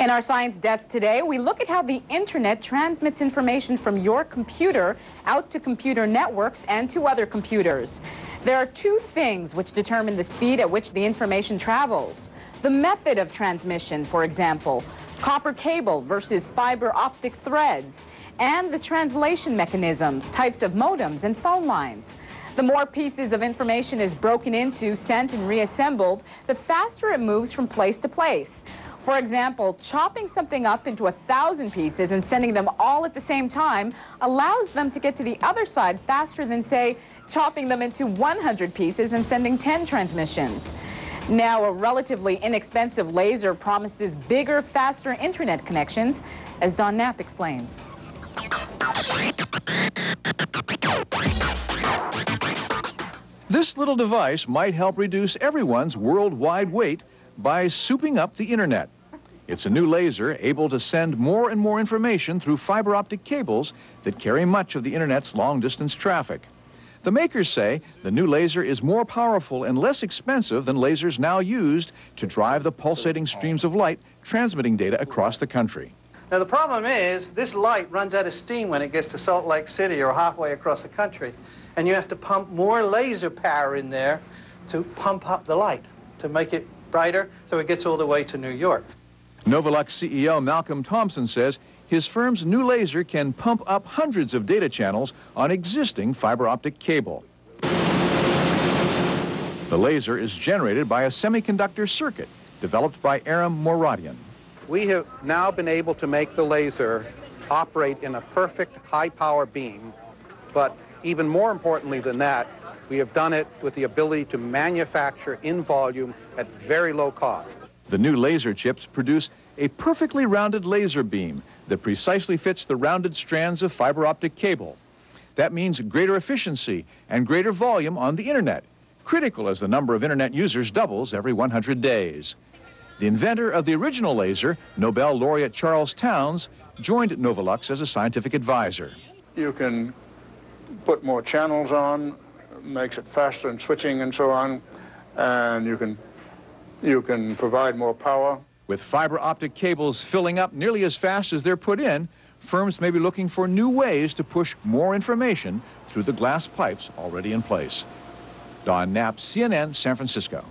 In our science desk today, we look at how the internet transmits information from your computer out to computer networks and to other computers. There are two things which determine the speed at which the information travels. The method of transmission, for example, copper cable versus fiber optic threads, and the translation mechanisms, types of modems and phone lines. The more pieces of information is broken into, sent, and reassembled, the faster it moves from place to place. For example, chopping something up into 1,000 pieces and sending them all at the same time allows them to get to the other side faster than, say, chopping them into 100 pieces and sending 10 transmissions. Now, a relatively inexpensive laser promises bigger, faster internet connections, as Don Knapp explains. This little device might help reduce everyone's worldwide weight by souping up the internet. It's a new laser able to send more and more information through fiber optic cables that carry much of the internet's long-distance traffic. The makers say the new laser is more powerful and less expensive than lasers now used to drive the pulsating streams of light transmitting data across the country. Now the problem is this light runs out of steam when it gets to Salt Lake City or halfway across the country, and you have to pump more laser power in there to pump up the light to make it brighter so it gets all the way to New York. Novolux CEO Malcolm Thompson says his firm's new laser can pump up hundreds of data channels on existing fiber optic cable. The laser is generated by a semiconductor circuit developed by Aram Moradian. We have now been able to make the laser operate in a perfect high-power beam, but even more importantly than that, we have done it with the ability to manufacture in volume at very low cost. The new laser chips produce a perfectly rounded laser beam that precisely fits the rounded strands of fiber optic cable. That means greater efficiency and greater volume on the internet, critical as the number of internet users doubles every 100 days. The inventor of the original laser, Nobel laureate Charles Townes, joined Novolux as a scientific advisor. You can put more channels on, makes it faster in switching and so on, and you can provide more power. With fiber optic cables filling up nearly as fast as they're put in, firms may be looking for new ways to push more information through the glass pipes already in place. Don Knapp, CNN, San Francisco.